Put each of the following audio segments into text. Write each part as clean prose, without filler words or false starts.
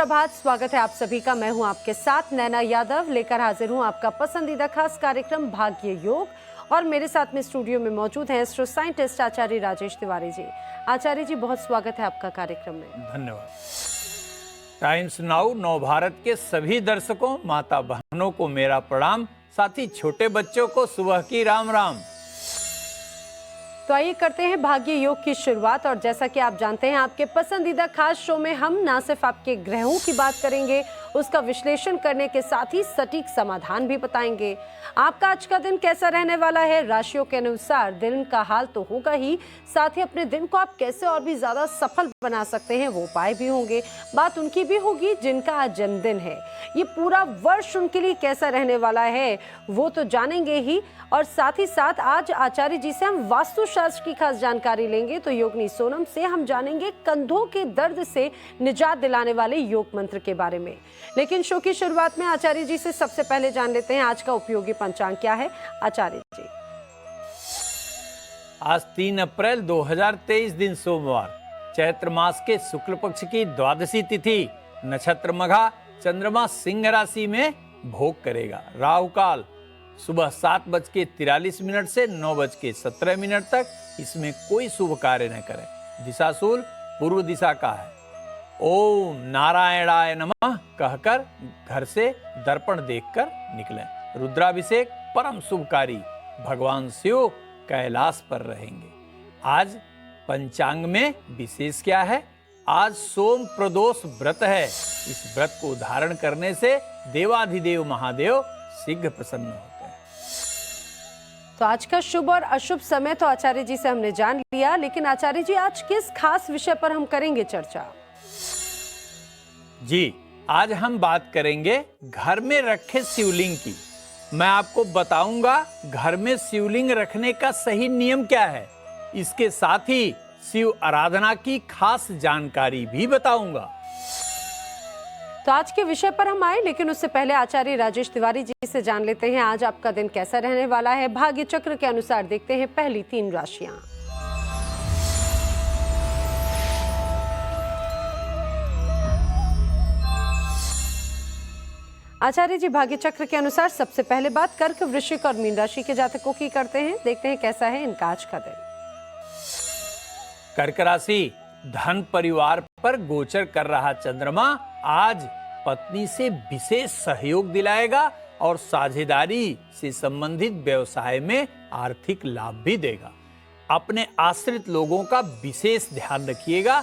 सुप्रभात, स्वागत है आप सभी का। मैं हूं आपके साथ नैना यादव, लेकर हाजिर हूं आपका पसंदीदा खास कार्यक्रम भाग्य योग। और मेरे साथ में स्टूडियो में मौजूद हैं एस्ट्रो साइंटिस्ट आचार्य राजेश तिवारी जी। आचार्य जी, बहुत स्वागत है आपका कार्यक्रम में। धन्यवाद। टाइम्स नाउ नव भारत के सभी दर्शकों, माता बहनों को मेरा प्रणाम, साथ ही छोटे बच्चों को सुबह की राम राम। तो आइए करते हैं भाग्य योग की शुरुआत। और जैसा कि आप जानते हैं, आपके पसंदीदा खास शो में हम ना सिर्फ आपके ग्रहों की बात करेंगे, उसका विश्लेषण करने के साथ ही सटीक समाधान भी बताएंगे। आपका आज का दिन कैसा रहने वाला है, राशियों के अनुसार दिन का हाल तो होगा ही, साथ ही अपने दिन को आप कैसे और भी ज्यादा सफल बना सकते हैं वो उपाय भी होंगे। बात उनकी भी होगी जिनका आज जन्मदिन है। ये पूरा वर्ष उनके लिए कैसा रहने वाला है वो तो जानेंगे ही। और साथ ही साथ आज आचार्य जी से हम वास्तुशास्त्र की खास जानकारी लेंगे। तो योगिनी सोनम से हम जानेंगे कंधों के दर्द से निजात दिलाने वाले योग मंत्र के बारे में। लेकिन शो की शुरुआत में आचार्य जी से सबसे पहले जान लेते हैं आज का उपयोगी पंचांग क्या है। आचार्य जी, आज 3 अप्रैल 2023 दिन सोमवार, चैत्र मास के शुक्ल पक्ष की द्वादशी तिथि, नक्षत्र मघा, चंद्रमा सिंह राशि में भोग करेगा। राहु काल सुबह 7:43 से 9:17 तक, इसमें कोई शुभ कार्य न करें। दिशाशूल पूर्व दिशा का है। ओम नारायणाय नमः कहकर घर से दर्पण देखकर निकलें। रुद्राभिषेक परम शुभकारी, भगवान शिव कैलाश पर रहेंगे। आज पंचांग में विशेष क्या है? आज सोम प्रदोष व्रत है। इस व्रत को धारण करने से देवाधिदेव महादेव शीघ्र प्रसन्न होते हैं। तो आज का शुभ और अशुभ समय तो आचार्य जी से हमने जान लिया, लेकिन आचार्य जी आज किस खास विषय पर हम करेंगे चर्चा? जी, आज हम बात करेंगे घर में रखे शिवलिंग की। मैं आपको बताऊंगा घर में शिवलिंग रखने का सही नियम क्या है। इसके साथ ही शिव आराधना की खास जानकारी भी बताऊंगा। तो आज के विषय पर हम आए, लेकिन उससे पहले आचार्य राजेश तिवारी जी से जान लेते हैं आज आपका दिन कैसा रहने वाला है। भाग्य चक्र के अनुसार देखते हैं पहली 3 राशियां। आचार्य जी, भाग्य चक्र के अनुसार सबसे पहले बात कर्क, वृश्चिक और मीन राशि के जातकों की करते हैं। देखते हैं कैसा है इनका आज का दिन। कर्क राशि, धन परिवार पर गोचर कर रहा चंद्रमा आज पत्नी से विशेष सहयोग दिलाएगा और साझेदारी से संबंधित व्यवसाय में आर्थिक लाभ भी देगा। अपने आश्रित लोगों का विशेष ध्यान रखिएगा।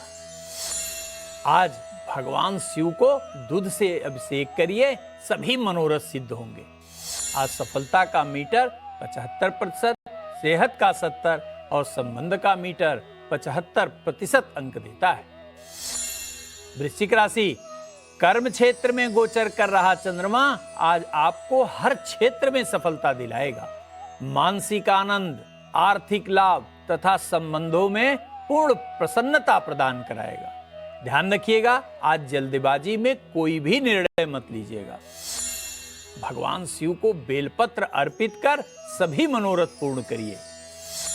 आज भगवान शिव को दूध से अभिषेक करिए, सभी मनोरथ सिद्ध होंगे। आज सफलता का मीटर 75%, सेहत का 70% और संबंध का मीटर 75% अंक देता है। वृश्चिक राशि, कर्म क्षेत्र में गोचर कर रहा चंद्रमा आज आपको हर क्षेत्र में सफलता दिलाएगा। मानसिक आनंद, आर्थिक लाभ तथा संबंधों में पूर्ण प्रसन्नता प्रदान कराएगा। ध्यान रखिएगा, आज जल्दबाजी में कोई भी निर्णय मत लीजिएगा। भगवान शिव को बेलपत्र अर्पित कर सभी मनोरथ पूर्ण करिए।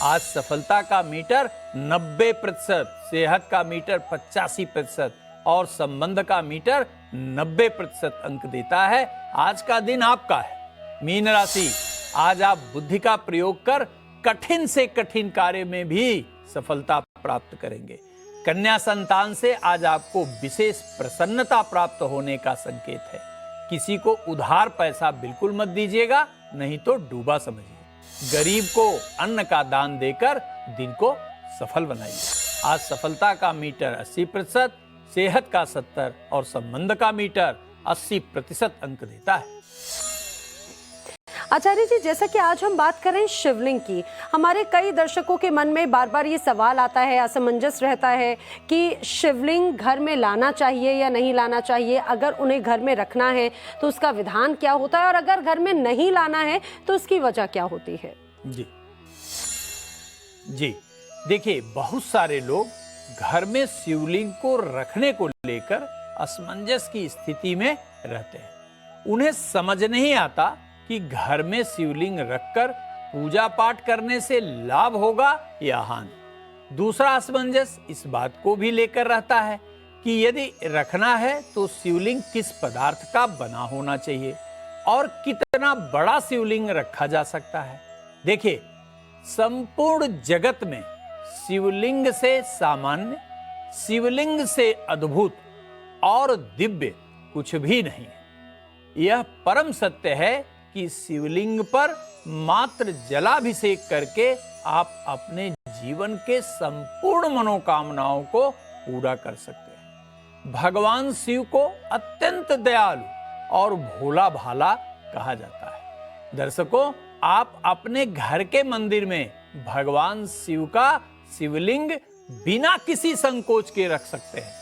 आज सफलता का मीटर 90%, सेहत का मीटर 85% और संबंध का मीटर 90% अंक देता है। आज का दिन आपका है। मीन राशि, आज आप बुद्धि का प्रयोग कर कठिन से कठिन कार्य में भी सफलता प्राप्त करेंगे। कन्या संतान से आज आपको विशेष प्रसन्नता प्राप्त होने का संकेत है। किसी को उधार पैसा बिल्कुल मत दीजिएगा, नहीं तो डूबा समझिए। गरीब को अन्न का दान देकर दिन को सफल बनाइए। आज सफलता का मीटर 80%, सेहत का 70% और संबंध का मीटर 80% अंक देता है। आचार्य जी, जैसा कि आज हम बात करें शिवलिंग की, हमारे कई दर्शकों के मन में बार बार ये सवाल आता है, असमंजस रहता है कि शिवलिंग घर में लाना चाहिए या नहीं लाना चाहिए। अगर उन्हें घर में रखना है तो उसका विधान क्या होता है, और अगर घर में नहीं लाना है तो उसकी वजह क्या होती है? जी, देखिए, बहुत सारे लोग घर में शिवलिंग को रखने को लेकर असमंजस की स्थिति में रहते हैं। उन्हें समझ नहीं आता कि घर में शिवलिंग रखकर पूजा पाठ करने से लाभ होगा या हानि। दूसरा असमंजस इस बात को भी लेकर रहता है कि यदि रखना है तो शिवलिंग किस पदार्थ का बना होना चाहिए और कितना बड़ा शिवलिंग रखा जा सकता है। देखिए, संपूर्ण जगत में शिवलिंग से सामान्य, शिवलिंग से अद्भुत और दिव्य कुछ भी नहीं है। यह परम सत्य है कि शिवलिंग पर मात्र जलाभिषेक करके आप अपने जीवन के संपूर्ण मनोकामनाओं को पूरा कर सकते हैं। भगवान शिव को अत्यंत दयालु और भोला भाला कहा जाता है। दर्शकों, आप अपने घर के मंदिर में भगवान शिव का शिवलिंग बिना किसी संकोच के रख सकते हैं,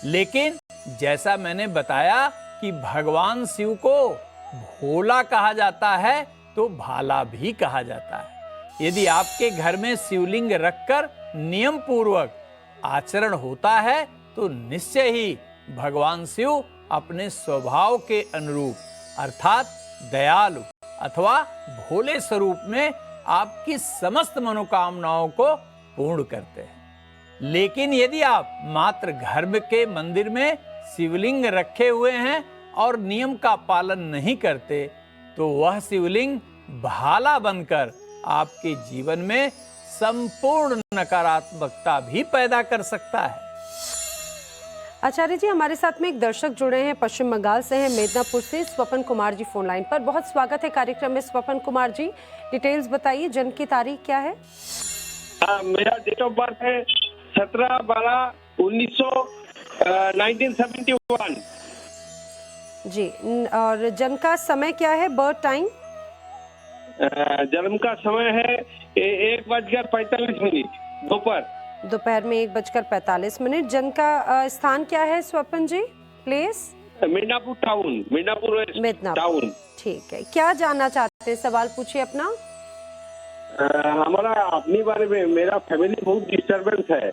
लेकिन जैसा मैंने बताया कि भगवान शिव को भोला कहा जाता है तो भाला भी कहा जाता है। यदि आपके घर में शिवलिंग रखकर नियम पूर्वक आचरण होता है तो निश्चय ही भगवान शिव अपने स्वभाव के अनुरूप अर्थात दयालु अथवा भोले स्वरूप में आपकी समस्त मनोकामनाओं को पूर्ण करते हैं। लेकिन यदि आप मात्र घर के मंदिर में शिवलिंग रखे हुए हैं और नियम का पालन नहीं करते तो वह शिवलिंग भाला बनकर आपके जीवन में संपूर्ण नकारात्मकता भी पैदा कर सकता है। आचार्य जी, हमारे साथ में एक दर्शक जुड़े हैं, पश्चिम बंगाल से हैं, मेदिनीपुर से स्वपन कुमार जी फोन लाइन पर। बहुत स्वागत है कार्यक्रम में स्वपन कुमार जी। डिटेल्स बताइए, जन्म की तारीख क्या है? मेरा डेट ऑफ बर्थ है 17/12/1971 जी। और जन्म का समय क्या है, बर्थ टाइम? जन्म का समय है 1:45 दोपहर में 1:45। जन्म का स्थान क्या है Swapan ji, place? Midnapore town, Midnapore town. ठीक है, क्या जानना चाहते हैं, सवाल पूछिए अपना। हमारा अपने बारे में, मेरा फैमिली बहुत डिस्टर्बेंस है,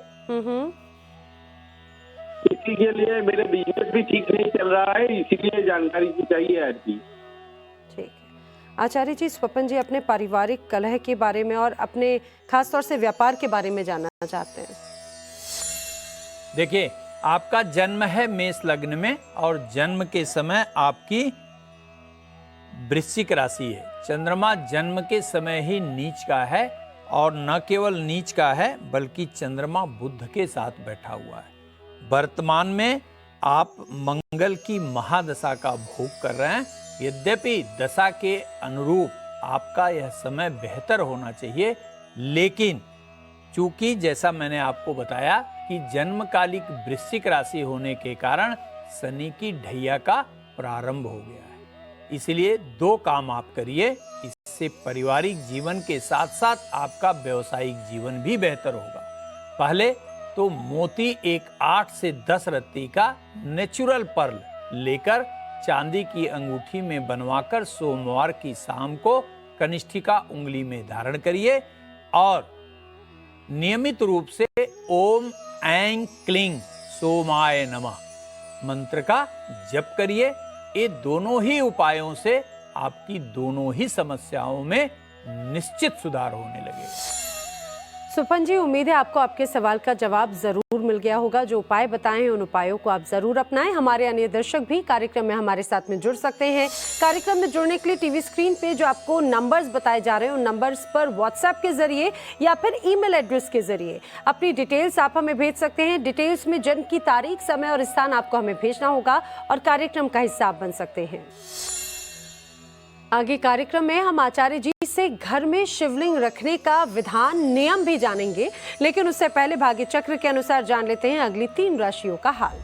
इसी के लिए मेरे बिजनेस भी ठीक नहीं चल रहा है, इसीलिए जानकारी की चाहिए आज की। ठीक है आचार्य जी, स्वपन जी अपने पारिवारिक कलह के बारे में और अपने खास तौर से व्यापार के बारे में जानना चाहते हैं। देखिए, आपका जन्म है मेष लग्न में और जन्म के समय आपकी वृश्चिक राशि है। चंद्रमा जन्म के समय ही नीच का है और न केवल नीच का है बल्कि चंद्रमा बुध के साथ बैठा हुआ है। वर्तमान में आप मंगल की महादशा का भोग कर रहे हैं। यद्यपि दशा के अनुरूप आपका यह समय बेहतर होना चाहिए, लेकिन चूंकि जैसा मैंने आपको बताया कि जन्मकालिक वृश्चिक राशि होने के कारण शनि की ढैया का प्रारंभ हो गया है। इसलिए दो काम आप करिए, इससे पारिवारिक जीवन के साथ साथ आपका व्यवसायिक जीवन भी बेहतर होगा। पहले तो मोती एक 8 से 10 रत्ती का नेचुरल पर्ल लेकर चांदी की अंगूठी में बनवाकर सोमवार की शाम को कनिष्ठिका उंगली में धारण करिए और नियमित रूप से ओम ऐं क्लीं सोमाय नमः मंत्र का जप करिए। ये दोनों ही उपायों से आपकी दोनों ही समस्याओं में निश्चित सुधार होने लगेगा। स्वपन जी, उम्मीद है आपको आपके सवाल का जवाब जरूर मिल गया होगा। जो उपाय बताए हैं उन उपायों को आप जरूर अपनाएं। हमारे अन्य दर्शक भी कार्यक्रम में हमारे साथ में जुड़ सकते हैं। कार्यक्रम में जुड़ने के लिए टीवी स्क्रीन पे जो आपको नंबर्स बताए जा रहे हैं उन नंबर्स पर व्हाट्सएप के जरिए या फिर ईमेल एड्रेस के जरिए अपनी डिटेल्स आप हमें भेज सकते हैं। डिटेल्स में जन्म की तारीख, समय और स्थान आपको हमें भेजना होगा और कार्यक्रम का हिस्सा आप बन सकते हैं। आगे कार्यक्रम में हम आचार्य जी से घर में शिवलिंग रखने का विधान, नियम भी जानेंगे, लेकिन उससे पहले भाग्य चक्र के अनुसार जान लेते हैं अगली 3 राशियों का हाल।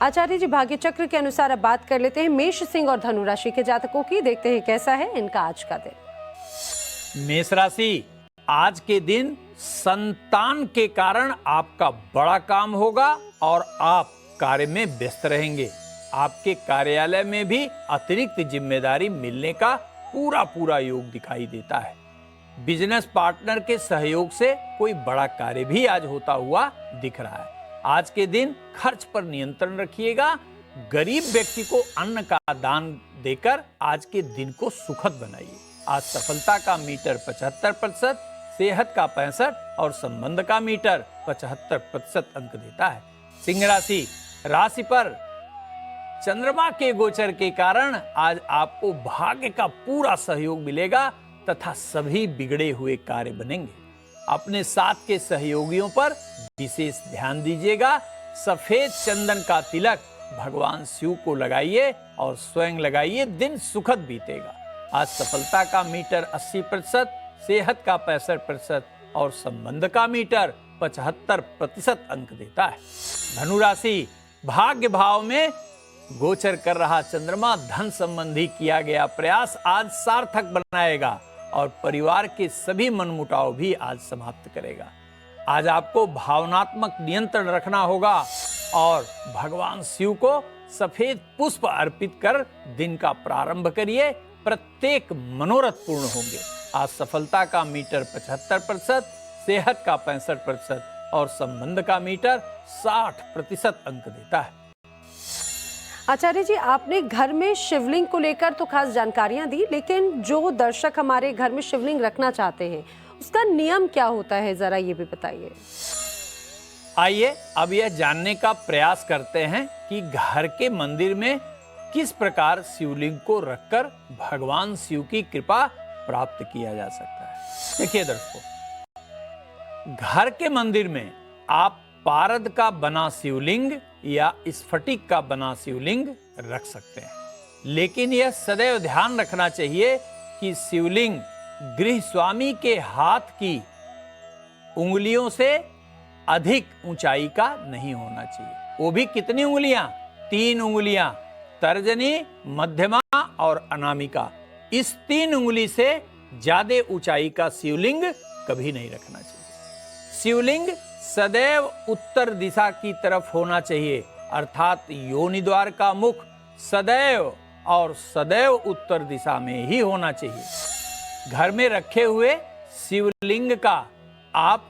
आचार्य जी, भाग्य चक्र के अनुसार अब बात कर लेते हैं मेष, सिंह और धनु राशि के जातकों की। देखते हैं कैसा है इनका आज का दिन। मेष राशि, आज के दिन संतान के कारण आपका बड़ा काम होगा और आप कार्य में व्यस्त रहेंगे। आपके कार्यालय में भी अतिरिक्त जिम्मेदारी मिलने का पूरा योग दिखाई देता है। बिजनेस पार्टनर के सहयोग से कोई बड़ा कार्य भी आज होता हुआ दिख रहा है। आज के दिन खर्च पर नियंत्रण रखिएगा। गरीब व्यक्ति को अन्न का दान देकर आज के दिन को सुखद बनाइए। आज सफलता का मीटर 75%, सेहत का 65% और संबंध का मीटर 75% अंक देता है। सिंह राशि पर चंद्रमा के गोचर के कारण आज आपको भाग्य का पूरा सहयोग मिलेगा तथा सभी बिगड़े हुए कार्य बनेंगे। अपने साथ के सहयोगियों पर विशेष ध्यान दीजिएगा। सफेद चंदन का तिलक भगवान शिव को लगाइए और स्वयं लगाइए, दिन सुखद बीतेगा। आज सफलता का मीटर 80%, सेहत का 65% और संबंध का मीटर 75% अंक देता है। धनु राशि, भाग्य भाव में गोचर कर रहा चंद्रमा धन संबंधी किया गया प्रयास आज सार्थक बनाएगा और परिवार के सभी मनमुटाव भी आज समाप्त करेगा। आज आपको भावनात्मक नियंत्रण रखना होगा और भगवान शिव को सफेद पुष्प अर्पित कर दिन का प्रारंभ करिए। प्रत्येक मनोरथ पूर्ण होंगे। आज सफलता का मीटर 75%, सेहत का 65% और संबंध का मीटर 60% अंक देता है। आचार्य जी, आपने घर में शिवलिंग को लेकर तो खास जानकारियां दी, लेकिन जो दर्शक हमारे घर में शिवलिंग रखना चाहते हैं उसका नियम क्या होता है, जरा ये भी बताइए। आइए अब यह जानने का प्रयास करते हैं कि घर के मंदिर में किस प्रकार शिवलिंग को रखकर भगवान शिव की कृपा प्राप्त किया जा सकता है। देखिए दर्शकों, घर के मंदिर में आप पारद का बना शिवलिंग या स्फटिक का बना शिवलिंग रख सकते हैं, लेकिन यह सदैव ध्यान रखना चाहिए कि शिवलिंग गृह स्वामी के हाथ की उंगलियों से अधिक ऊंचाई का नहीं होना चाहिए। वो भी कितनी उंगलियां? 3 उंगलियां, तर्जनी, मध्यमा और अनामिका। इस 3 उंगली से ज्यादा ऊंचाई का शिवलिंग कभी नहीं रखना चाहिए। शिवलिंग सदैव उत्तर दिशा की तरफ होना चाहिए, अर्थात योनि द्वार का मुख सदैव और सदैव उत्तर दिशा में ही होना चाहिए। घर में रखे हुए शिवलिंग का आप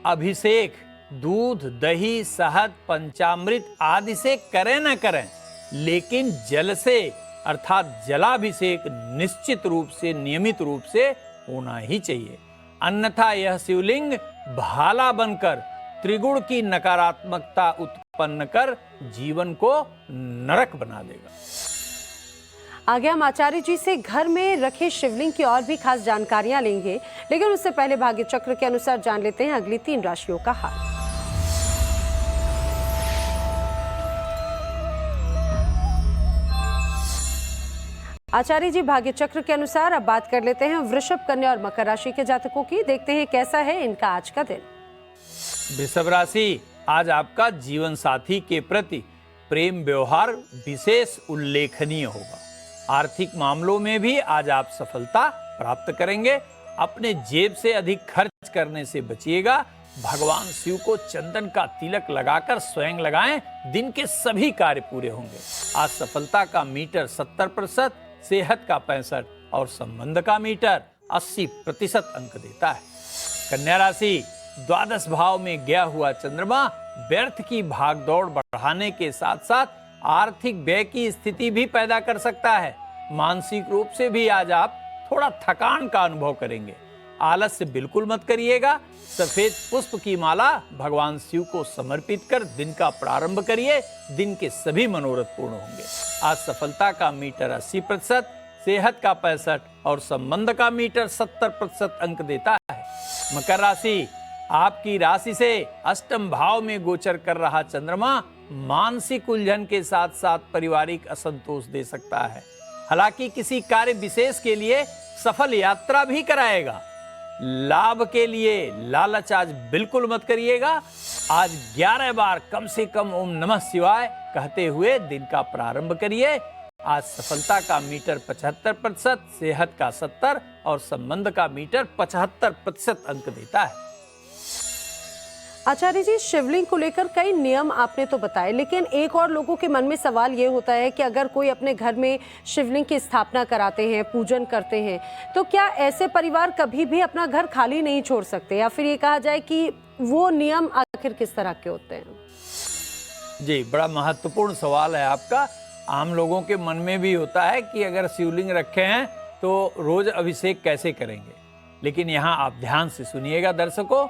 अभिषेक दूध, दही, शहद, पंचामृत आदि से करें न करें, लेकिन जल से अर्थात जलाभिषेक निश्चित रूप से, नियमित रूप से होना ही चाहिए। अन्यथा यह शिवलिंग भाला बनकर त्रिगुण की नकारात्मकता उत्पन्न कर जीवन को नरक बना देगा। आगे हम आचार्य जी से घर में रखे शिवलिंग की और भी खास जानकारियां लेंगे, लेकिन उससे पहले भाग्य चक्र के अनुसार जान लेते हैं अगली 3 राशियों का हाल। आचार्य जी, भाग्य चक्र के अनुसार अब बात कर लेते हैं वृषभ, कन्या और मकर राशि के जातकों की। देखते हैं कैसा है इनका आज का दिन। वृषभ राशि, आज आपका जीवन साथी के प्रति प्रेम व्यवहार विशेष उल्लेखनीय होगा। आर्थिक मामलों में भी आज आप सफलता प्राप्त करेंगे। अपने जेब से अधिक खर्च करने से बचिएगा। भगवान शिव को चंदन का तिलक लगाकर स्वयं लगाएं, दिन के सभी कार्य पूरे होंगे। आज सफलता का मीटर 70%, सेहत का 65% और संबंध का मीटर 80% अंक देता है। कन्या राशि, द्वादश भाव में गया हुआ चंद्रमा व्यर्थ की भागदौड़ बढ़ाने के साथ साथ आर्थिक व्यय की स्थिति भी पैदा कर सकता है। मानसिक रूप से भी आज आप थोड़ा थकान का अनुभव करेंगे। आलस्य बिल्कुल मत करिएगा। सफेद पुष्प की माला भगवान शिव को समर्पित कर दिन का प्रारंभ करिए, दिन के सभी मनोरथ पूर्ण होंगे। आज सफलता का मीटर 80%, सेहत का 65% और संबंध का मीटर 70% अंक देता है। मकर राशि, आपकी राशि से अष्टम भाव में गोचर कर रहा चंद्रमा मानसिक उलझन के साथ साथ पारिवारिक असंतोष दे सकता है। हालांकि किसी कार्य विशेष के लिए सफल यात्रा भी कराएगा। लाभ के लिए लालच आज बिल्कुल मत करिएगा। आज 11 बार कम से कम ओम नमः शिवाय कहते हुए दिन का प्रारंभ करिए। आज सफलता का मीटर 75%, सेहत का 70% और संबंध का मीटर 75% अंक देता है। आचार्य जी, शिवलिंग को लेकर कई नियम आपने तो बताए, लेकिन एक और लोगों के मन में सवाल ये होता है कि अगर कोई अपने घर में शिवलिंग की स्थापना कराते हैं, पूजन करते हैं, तो क्या ऐसे परिवार कभी भी अपना घर खाली नहीं छोड़ सकते, या फिर ये कहा जाए कि वो नियम आखिर किस तरह के होते हैं? जी, बड़ा महत्वपूर्ण सवाल है आपका। आम लोगों के मन में भी होता है कि अगर शिवलिंग रखे हैं तो रोज अभिषेक कैसे करेंगे। लेकिन यहाँ आप ध्यान से सुनिएगा दर्शकों,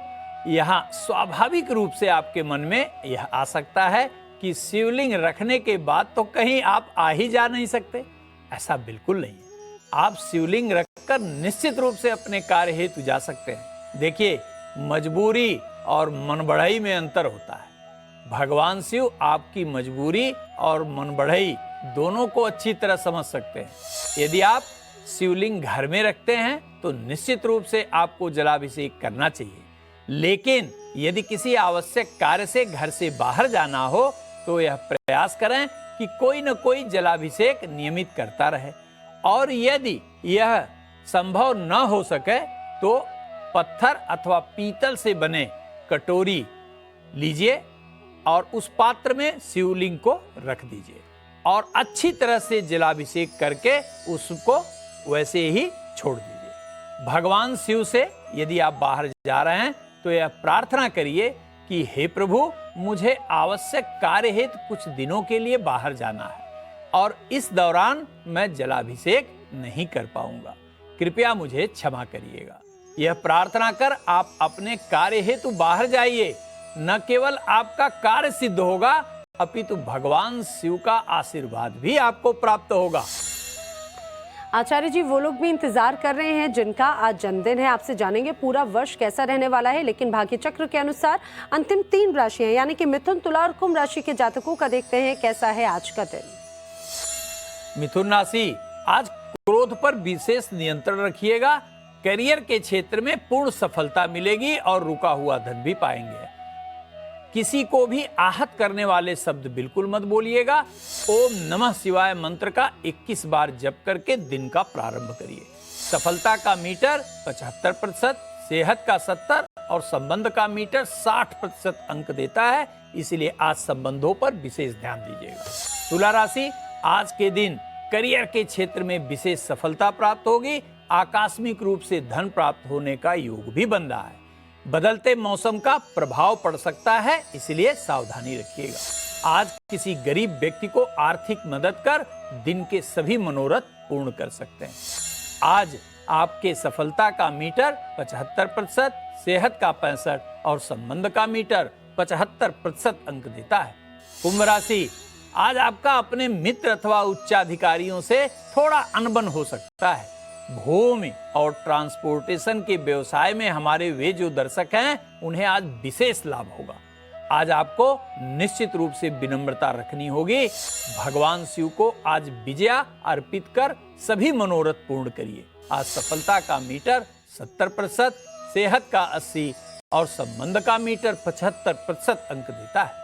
यहाँ स्वाभाविक रूप से आपके मन में यह आ सकता है कि शिवलिंग रखने के बाद तो कहीं आप आ ही जा नहीं सकते। ऐसा बिल्कुल नहीं है। आप शिवलिंग रखकर निश्चित रूप से अपने कार्य हेतु जा सकते हैं। देखिए, मजबूरी और मनबढ़ई में अंतर होता है। भगवान शिव आपकी मजबूरी और मनबढ़ई दोनों को अच्छी तरह समझ सकते हैं। यदि आप शिवलिंग घर में रखते हैं तो निश्चित रूप से आपको जलाभिषेक करना चाहिए। लेकिन यदि किसी आवश्यक कार्य से घर से बाहर जाना हो तो यह प्रयास करें कि कोई न कोई जलाभिषेक नियमित करता रहे। और यदि यह संभव न हो सके तो पत्थर अथवा पीतल से बने कटोरी लीजिए और उस पात्र में शिवलिंग को रख दीजिए और अच्छी तरह से जलाभिषेक करके उसको वैसे ही छोड़ दीजिए। भगवान शिव से यदि आप बाहर जा रहे हैं तो यह प्रार्थना करिए कि हे प्रभु, मुझे आवश्यक कार्य हेतु कुछ दिनों के लिए बाहर जाना है और इस दौरान मैं जलाभिषेक नहीं कर पाऊंगा, कृपया मुझे क्षमा करिएगा। यह प्रार्थना कर आप अपने कार्य हेतु बाहर जाइए। न केवल आपका कार्य सिद्ध होगा अपितु भगवान शिव का आशीर्वाद भी आपको प्राप्त होगा। आचार्य जी, वो लोग भी इंतजार कर रहे हैं जिनका आज जन्मदिन है। आपसे जानेंगे पूरा वर्ष कैसा रहने वाला है। लेकिन भाग्य चक्र के अनुसार अंतिम 3 राशियां यानी कि मिथुन, तुला और कुंभ राशि के जातकों का देखते हैं कैसा है आज का दिन। मिथुन राशि, आज क्रोध पर विशेष नियंत्रण रखिएगा। करियर के क्षेत्र में पूर्ण सफलता मिलेगी और रुका हुआ धन भी पाएंगे। किसी को भी आहत करने वाले शब्द बिल्कुल मत बोलिएगा। ओम नमः शिवाय मंत्र का 21 बार जप करके दिन का प्रारंभ करिए। सफलता का मीटर 75%, सेहत का 70% और संबंध का मीटर 60% अंक देता है, इसलिए आज संबंधों पर विशेष ध्यान दीजिएगा। तुला राशि, आज के दिन करियर के क्षेत्र में विशेष सफलता प्राप्त होगी। आकस्मिक रूप से धन प्राप्त होने का योग भी बन रहा है। बदलते मौसम का प्रभाव पड़ सकता है, इसलिए सावधानी रखिएगा। आज किसी गरीब व्यक्ति को आर्थिक मदद कर दिन के सभी मनोरथ पूर्ण कर सकते हैं। आज आपके सफलता का मीटर 75%, सेहत का 65% और संबंध का मीटर 75% अंक देता है। कुंभ राशि, आज आपका अपने मित्र अथवा उच्चाधिकारियों से थोड़ा अनबन हो सकता है। भूमि और ट्रांसपोर्टेशन के व्यवसाय में हमारे वे जो दर्शक हैं उन्हें आज विशेष लाभ होगा। आज आपको निश्चित रूप से विनम्रता रखनी होगी। भगवान शिव को आज विजया अर्पित कर सभी मनोरथ पूर्ण करिए। आज सफलता का मीटर 70%, सेहत का 80% और संबंध का मीटर 75% अंक देता है।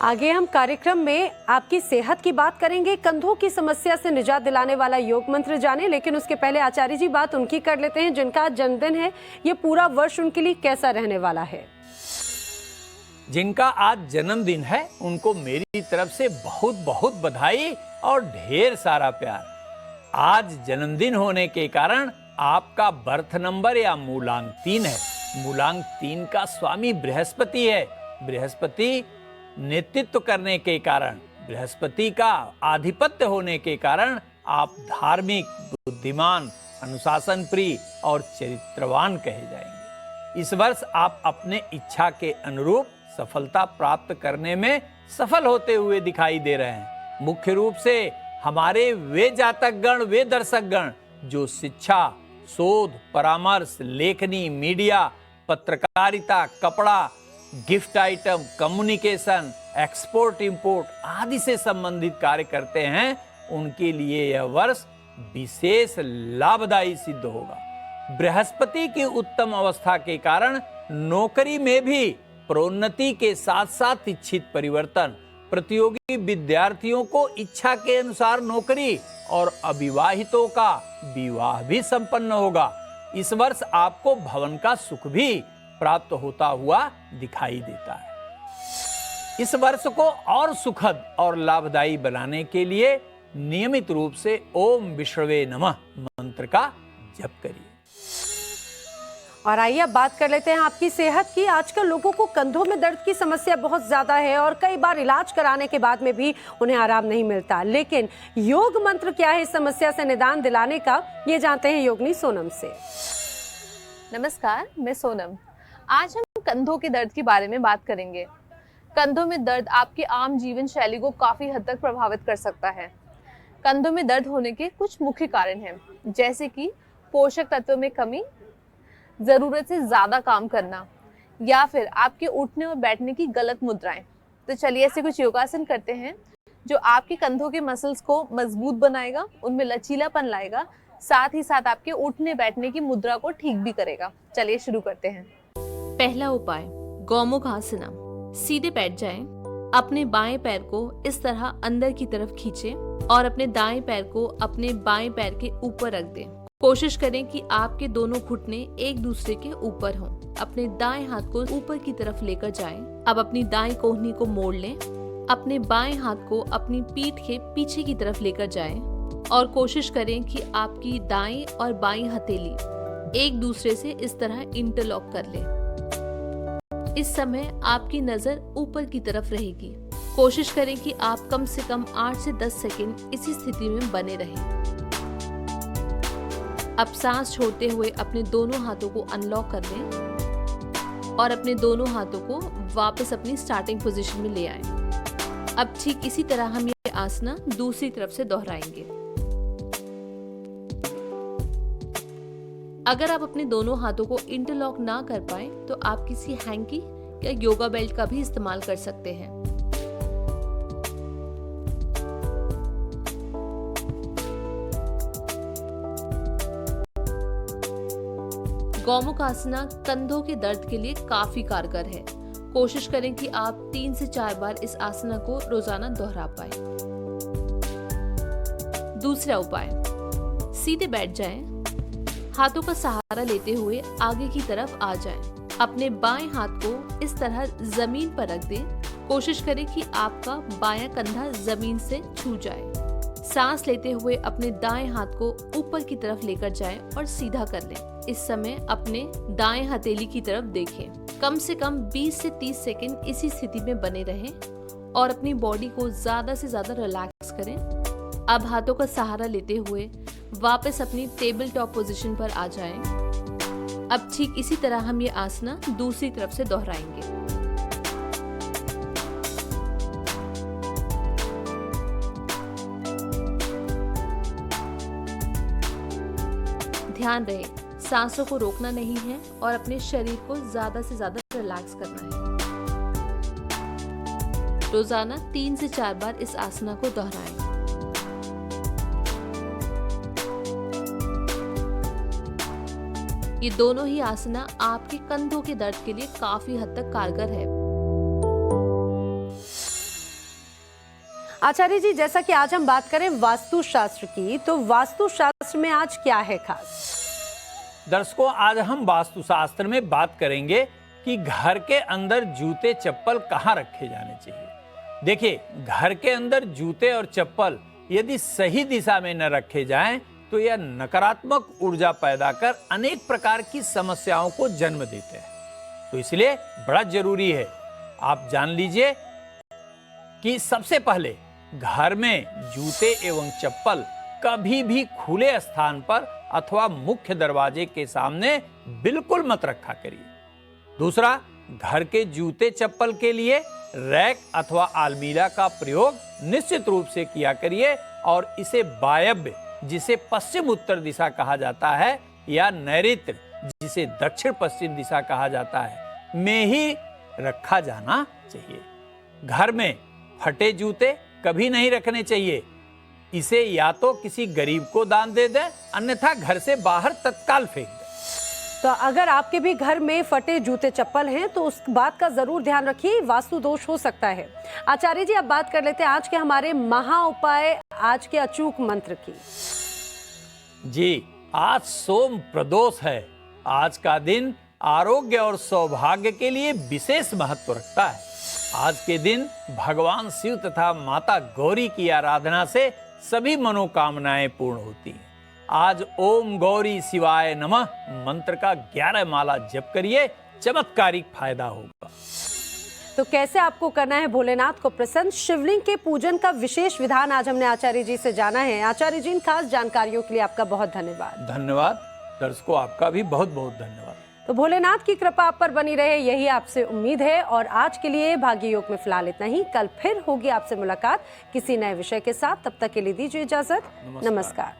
आगे हम कार्यक्रम में आपकी सेहत की बात करेंगे, कंधों की समस्या से निजात दिलाने वाला योग मंत्र जाने। लेकिन उसके पहले आचार्य जी बात उनकी कर लेते हैं जिनका आज जन्मदिन है। ये पूरा वर्ष उनके लिए कैसा रहने वाला है? जिनका आज जन्मदिन है उनको मेरी तरफ से बहुत बहुत बधाई और ढेर सारा प्यार। आज जन्मदिन होने के कारण आपका बर्थ नंबर या मूलांक 3 है। मूलांक 3 का स्वामी बृहस्पति है। बृहस्पति नेतृत्व करने के कारण, बृहस्पति का आधिपत्य होने के कारण आप धार्मिक, बुद्धिमान, अनुशासन प्रिय और चरित्रवान कहे जाएंगे। इस वर्ष आप अपने इच्छा के अनुरूप सफलता प्राप्त करने में सफल होते हुए दिखाई दे रहे हैं। मुख्य रूप से हमारे वे जातक गण, वे दर्शक गण जो शिक्षा, शोध, परामर्श, लेखनी, मीडिया, पत्रकारिता, कपड़ा, gift item, communication, export import आदि से संबंधित कार्य करते हैं, उनके लिए यह वर्ष विशेष लाभदायी सिद्ध होगा। बृहस्पति की उत्तम अवस्था के कारण नौकरी में भी प्रोन्नति के साथ साथ इच्छित परिवर्तन, प्रतियोगी विद्यार्थियों को इच्छा के अनुसार नौकरी और अविवाहितों का विवाह भी संपन्न होगा। इस वर्ष आपको भवन का सुख भी प्राप्त होता हुआ दिखाई देता है। इस वर्ष को और सुखद और लाभदायी बनाने के लिए नियमित रूप से ओम विष्णवे नमः मंत्र का जप करिए। और आइए अब बात कर लेते हैं आपकी सेहत की। आजकल लोगों को कंधों में दर्द की समस्या बहुत ज़्यादा है और कई बार इलाज कराने के बाद में भी उन्हें आराम नहीं मिलता। लेकिन योग मंत्र क्या है इस समस्या से निदान दिलाने का, ये जानते हैं योगिनी सोनम से। नमस्कार, मैं सोनम। आज हम कंधों के दर्द के बारे में बात करेंगे। कंधों में दर्द आपकी आम जीवन शैली को काफ़ी हद तक प्रभावित कर सकता है। कंधों में दर्द होने के कुछ मुख्य कारण हैं, जैसे कि पोषक तत्वों में कमी, ज़रूरत से ज़्यादा काम करना, या फिर आपके उठने और बैठने की गलत मुद्राएं। तो चलिए ऐसे कुछ योगासन करते हैं जो आपके कंधों के मसल्स को मजबूत बनाएगा, उनमें लचीलापन लाएगा, साथ ही साथ आपके उठने बैठने की मुद्रा को ठीक भी करेगा। चलिए शुरू करते हैं। पहला उपाय, गौमुख आसना। सीधे बैठ जाएं, अपने बाएं पैर को इस तरह अंदर की तरफ खींचें और अपने दाएं पैर को अपने बाएं पैर के ऊपर रख दें। कोशिश करें कि आपके दोनों घुटने एक दूसरे के ऊपर हों। अपने दाएं हाथ को ऊपर की तरफ लेकर जाएं। अब अपनी दाएं कोहनी को मोड़ लें। अपने बाएं हाथ को अपनी पीठ के पीछे की तरफ लेकर जाएं और कोशिश करें कि आपकी दाएं और बाएं हथेली एक दूसरे से इस तरह इंटरलॉक कर लें। इस समय आपकी नजर ऊपर की तरफ रहेगी। कोशिश करें कि आप कम से कम 8 से 10 सेकंड इसी स्थिति में बने रहें। अब सांस छोड़ते हुए अपने दोनों हाथों को अनलॉक कर लें और अपने दोनों हाथों को वापस अपनी स्टार्टिंग पोजीशन में ले आएं। अब ठीक इसी तरह हम ये आसना दूसरी तरफ से दोहराएंगे। अगर आप अपने दोनों हाथों को इंटरलॉक ना कर पाए तो आप किसी हैंकी या योगा बेल्ट का भी इस्तेमाल कर सकते हैं। गौमुख आसना कंधों के दर्द के लिए काफी कारगर है। कोशिश करें कि आप 3 से 4 बार इस आसना को रोजाना दोहरा पाएं। दूसरा उपाय, सीधे बैठ जाएं, हाथों का सहारा लेते हुए आगे की तरफ आ जाएं। अपने बाएं हाथ को इस तरह जमीन पर रख दें। कोशिश करें कि आपका बायां कंधा जमीन से छू जाए। सांस लेते हुए अपने दाएं हाथ को ऊपर की तरफ लेकर जाएं और सीधा कर लें। इस समय अपने दाएं हथेली की तरफ देखें। कम से कम 20 से 30 सेकंड इसी स्थिति में बने रहें और अपनी बॉडी को ज्यादा से ज्यादा रिलैक्स करें। अब हाथों का सहारा लेते हुए वापस अपनी टेबल टॉप पोजीशन पर आ जाएं। अब ठीक इसी तरह हम ये आसना दूसरी तरफ से दोहराएंगे। ध्यान रहे, सांसों को रोकना नहीं है और अपने शरीर को ज्यादा से ज्यादा रिलैक्स करना है। रोजाना 3 से 4 बार इस आसना को दोहराएं। ये दोनों ही आसना आपके कंधों के दर्द के लिए काफी हद तक कारगर है। आचार्य जी, जैसा कि आज हम बात करें वास्तुशास्त्र की, तो वास्तुशास्त्र में आज क्या है खास? दर्शकों, आज हम वास्तुशास्त्र में बात करेंगे कि घर के अंदर जूते चप्पल कहाँ रखे जाने चाहिए। देखिए, घर के अंदर जूते और चप्पल यदि सही दिशा में न रखे जाएं तो यह नकारात्मक ऊर्जा पैदा कर अनेक प्रकार की समस्याओं को जन्म देते हैं। तो इसलिए बड़ा जरूरी है आप जान लीजिए कि सबसे पहले घर में जूते एवं चप्पल कभी भी खुले स्थान पर अथवा मुख्य दरवाजे के सामने बिल्कुल मत रखा करिए। दूसरा, घर के जूते चप्पल के लिए रैक अथवा आलमीरा का प्रयोग निश्चित रूप से किया करिए और इसे वायव्य, जिसे पश्चिम उत्तर दिशा कहा जाता है, या नैऋत्य, जिसे दक्षिण पश्चिम दिशा कहा जाता है, में ही रखा जाना चाहिए। घर में फटे जूते कभी नहीं रखने चाहिए। इसे या तो किसी गरीब को दान दे दें, अन्यथा घर से बाहर तत्काल फेंक दें। तो अगर आपके भी घर में फटे जूते चप्पल हैं तो उस बात का जरूर ध्यान रखिए, वास्तु दोष हो सकता है। आचार्य जी, अब बात कर लेते हैं आज के हमारे महा उपाय, आज के अचूक मंत्र की। जी, आज सोम प्रदोष है। आज का दिन आरोग्य और सौभाग्य के लिए विशेष महत्व रखता है। आज के दिन भगवान शिव तथा माता गौरी की आराधना से सभी मनोकामनाएं पूर्ण होती हैं। आज ओम गौरी शिवाय नमः मंत्र का 11 माला जप करिए, चमत्कारिक फायदा होगा। तो कैसे आपको करना है भोलेनाथ को प्रसन्न, शिवलिंग के पूजन का विशेष विधान आज हमने आचार्य जी से जाना है। आचार्य जी इन खास जानकारियों के लिए आपका बहुत धन्यवाद। धन्यवाद दर्शकों, आपका भी बहुत बहुत धन्यवाद। तो भोलेनाथ की कृपा आप पर बनी रहे, यही आपसे उम्मीद है। और आज के लिए भाग्य योग में फिलहाल इतना ही। कल फिर होगी आपसे मुलाकात किसी नए विषय के साथ। तब तक के लिए दीजिए इजाजत। नमस्कार।